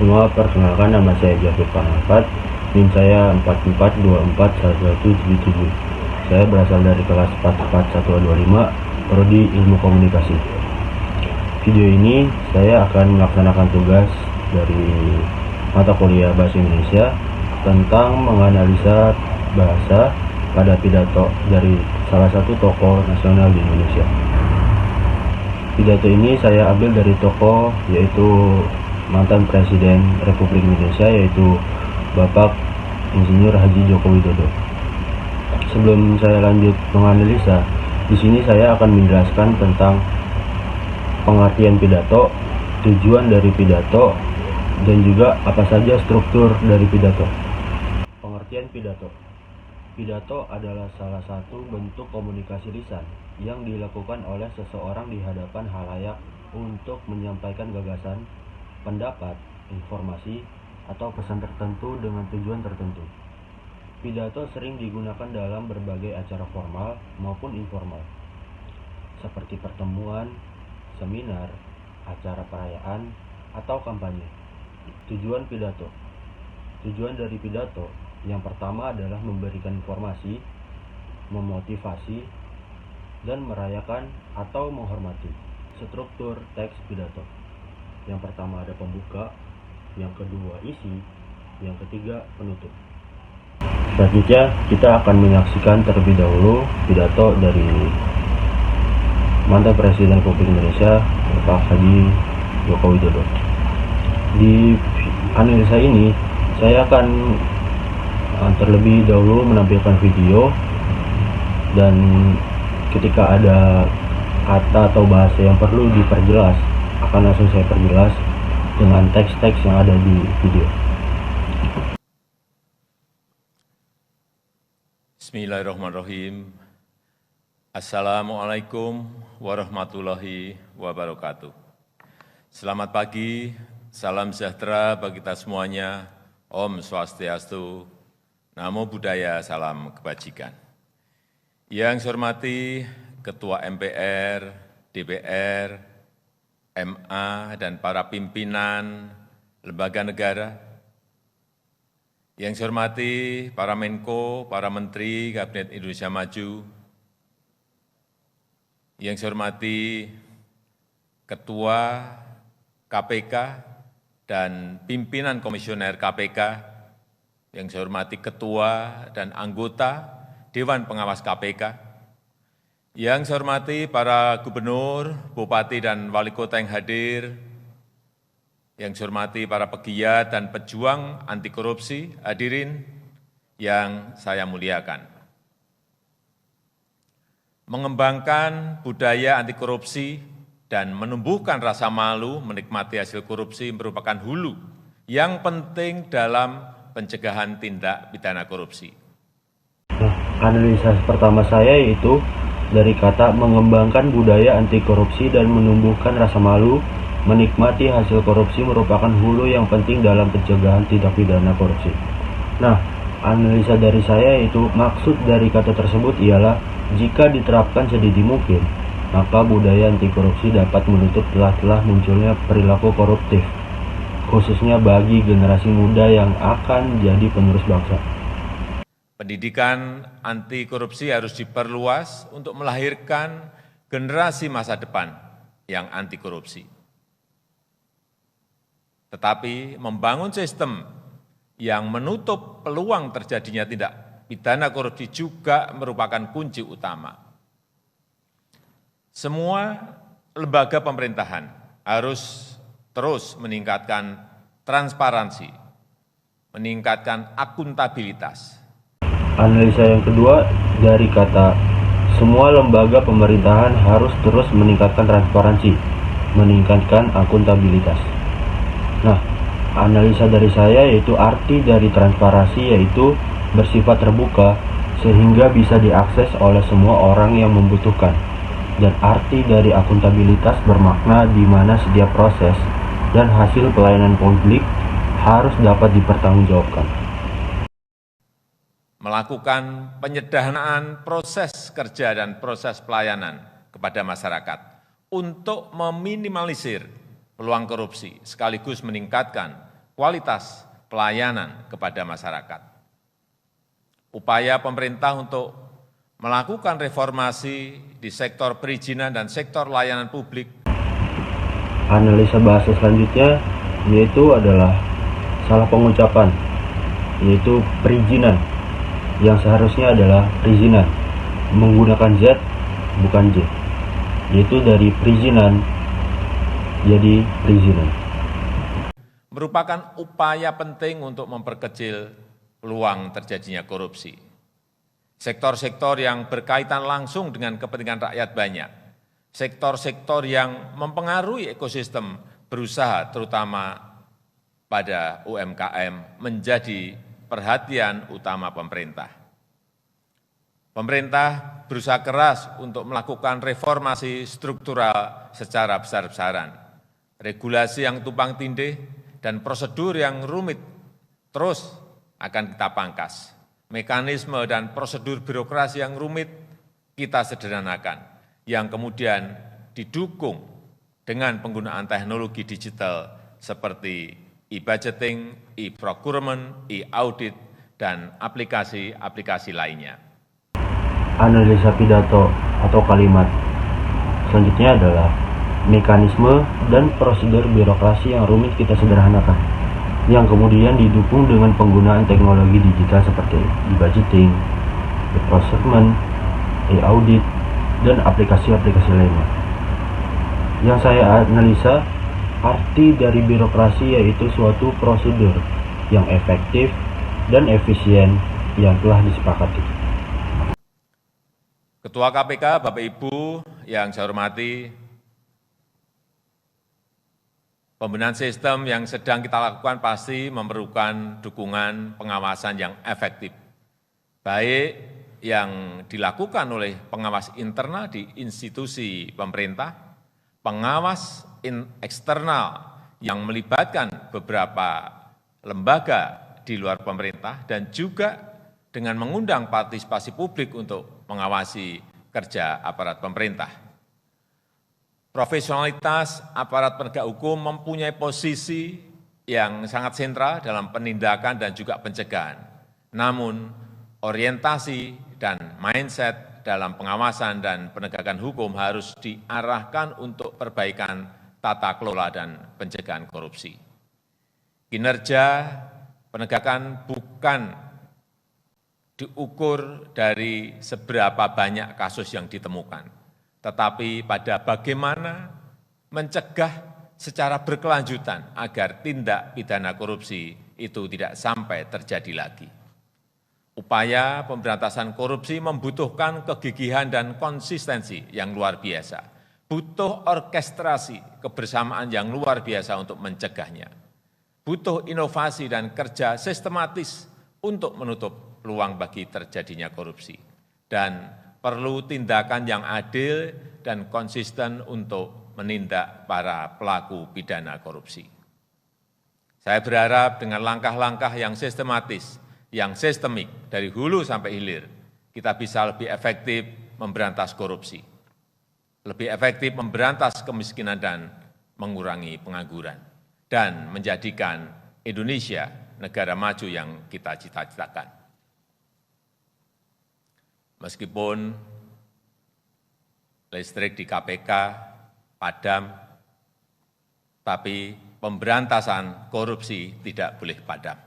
semua, perkenalkan nama saya Jafir Pangapat, NIM saya 44241177. Saya berasal dari kelas 44125, Prodi Ilmu Komunikasi. Video ini saya akan melaksanakan tugas dari mata kuliah Bahasa Indonesia tentang menganalisa bahasa pada pidato dari salah satu tokoh nasional di Indonesia. Pidato ini saya ambil dari tokoh yaitu mantan Presiden Republik Indonesia, yaitu Bapak Insinyur Haji Joko Widodo. Sebelum saya lanjut menganalisa, di sini saya akan menjelaskan tentang pengertian pidato, tujuan dari pidato, dan juga apa saja struktur dari pidato. Pengertian pidato. Pidato adalah salah satu bentuk komunikasi lisan yang dilakukan oleh seseorang di hadapan halayak untuk menyampaikan gagasan, pendapat, informasi, atau pesan tertentu dengan tujuan tertentu. Pidato sering digunakan dalam berbagai acara formal maupun informal, seperti pertemuan, seminar, acara perayaan, atau kampanye. Tujuan pidato. Tujuan dari pidato yang pertama adalah memberikan informasi, memotivasi, dan merayakan atau menghormati. Struktur teks pidato. Yang pertama ada pembuka, yang kedua isi, yang ketiga penutup. Selanjutnya kita akan menyaksikan terlebih dahulu pidato dari mantan Presiden Republik Indonesia Bapak Haji Joko Widodo. Di analisa ini saya akan terlebih dahulu menampilkan video, dan ketika ada kata atau bahasa yang perlu diperjelas akan langsung saya perjelas dengan teks-teks yang ada di video. Bismillahirrahmanirrahim. Assalamualaikum warahmatullahi wabarakatuh. Selamat pagi, salam sejahtera bagi kita semuanya. Om Swastiastu, Namo Buddhaya, salam kebajikan. Yang saya hormati Ketua MPR, DPR, MA, dan para pimpinan lembaga negara. Yang saya hormati para Menko, para Menteri Kabinet Indonesia Maju. Yang saya hormati Ketua KPK dan pimpinan komisioner KPK. Yang saya hormati Ketua dan anggota Dewan Pengawas KPK. Yang saya hormati para gubernur, bupati, dan wali kota yang hadir. Yang saya hormati para pegiat dan pejuang anti korupsi, hadirin yang saya muliakan. Mengembangkan budaya anti korupsi dan menumbuhkan rasa malu menikmati hasil korupsi merupakan hulu yang penting dalam pencegahan tindak pidana korupsi. Analisa pertama saya yaitu dari kata mengembangkan budaya anti korupsi dan menumbuhkan rasa malu menikmati hasil korupsi merupakan hulu yang penting dalam pencegahan tindak pidana korupsi. Nah, analisa dari saya yaitu maksud dari kata tersebut ialah jika diterapkan sedini mungkin, maka budaya anti korupsi dapat menutup celah-celah munculnya perilaku koruptif, khususnya bagi generasi muda yang akan jadi penerus bangsa. Pendidikan anti korupsi harus diperluas untuk melahirkan generasi masa depan yang anti korupsi. Tetapi membangun sistem yang menutup peluang terjadinya tindak pidana korupsi juga merupakan kunci utama. Semua lembaga pemerintahan harus terus meningkatkan transparansi, meningkatkan akuntabilitas. Analisa yang kedua dari kata semua lembaga pemerintahan harus terus meningkatkan transparansi, meningkatkan akuntabilitas. Nah, analisa dari saya yaitu arti dari transparansi yaitu bersifat terbuka sehingga bisa diakses oleh semua orang yang membutuhkan. Dan arti dari akuntabilitas bermakna di mana setiap proses dan hasil pelayanan publik harus dapat dipertanggungjawabkan. Melakukan penyederhanaan proses kerja dan proses pelayanan kepada masyarakat untuk meminimalisir peluang korupsi sekaligus meningkatkan kualitas pelayanan kepada masyarakat. Upaya pemerintah untuk melakukan reformasi di sektor perizinan dan sektor layanan publik. Analisa bahasa selanjutnya yaitu adalah salah pengucapan, yaitu perizinan yang seharusnya adalah perizinan, menggunakan Z bukan J, yaitu dari perizinan jadi perizinan. Merupakan upaya penting untuk memperkecil peluang terjadinya korupsi. Sektor-sektor yang berkaitan langsung dengan kepentingan rakyat banyak, sektor-sektor yang mempengaruhi ekosistem berusaha terutama pada UMKM menjadi perhatian utama pemerintah. Pemerintah berusaha keras untuk melakukan reformasi struktural secara besar-besaran. Regulasi yang tumpang tindih dan prosedur yang rumit terus akan kita pangkas. Mekanisme dan prosedur birokrasi yang rumit kita sederhanakan, yang kemudian didukung dengan penggunaan teknologi digital seperti e-budgeting, e-procurement, e-audit, dan aplikasi-aplikasi lainnya. Analisa pidato atau kalimat selanjutnya adalah mekanisme dan prosedur birokrasi yang rumit kita sederhanakan, yang kemudian didukung dengan penggunaan teknologi digital seperti e-budgeting, e-procurement, e-audit, dan aplikasi-aplikasi lainnya. Yang saya analisa, arti dari birokrasi yaitu suatu prosedur yang efektif dan efisien yang telah disepakati. Ketua KPK, Bapak Ibu yang saya hormati, pembenahan sistem yang sedang kita lakukan pasti memerlukan dukungan pengawasan yang efektif, baik yang dilakukan oleh pengawas internal di institusi pemerintah, pengawas eksternal yang melibatkan beberapa lembaga di luar pemerintah, dan juga dengan mengundang partisipasi publik untuk mengawasi kerja aparat pemerintah. Profesionalitas aparat penegak hukum mempunyai posisi yang sangat sentral dalam penindakan dan juga pencegahan. Namun, orientasi dan mindset dalam pengawasan dan penegakan hukum harus diarahkan untuk perbaikan tata kelola dan pencegahan korupsi. Kinerja penegakan bukan diukur dari seberapa banyak kasus yang ditemukan, tetapi pada bagaimana mencegah secara berkelanjutan agar tindak pidana korupsi itu tidak sampai terjadi lagi. Upaya pemberantasan korupsi membutuhkan kegigihan dan konsistensi yang luar biasa, butuh orkestrasi kebersamaan yang luar biasa untuk mencegahnya, butuh inovasi dan kerja sistematis untuk menutup peluang bagi terjadinya korupsi, dan perlu tindakan yang adil dan konsisten untuk menindak para pelaku pidana korupsi. Saya berharap dengan langkah-langkah yang sistematis, yang sistemik dari hulu sampai hilir, kita bisa lebih efektif memberantas korupsi, lebih efektif memberantas kemiskinan dan mengurangi pengangguran, dan menjadikan Indonesia negara maju yang kita cita-citakan. Meskipun listrik di KPK padam, tapi pemberantasan korupsi tidak boleh padam.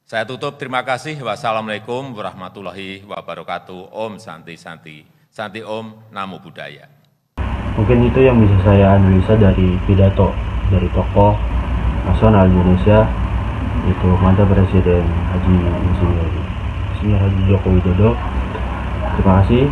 Saya tutup, terima kasih. Wassalamualaikum warahmatullahi wabarakatuh. Om Santi Santi, Santi Om, Namo Buddhaya. Mungkin itu yang bisa saya analisa dari pidato dari tokoh nasional Indonesia, yaitu mantan Presiden Haji Insinyur Haji Joko Widodo. Terima kasih.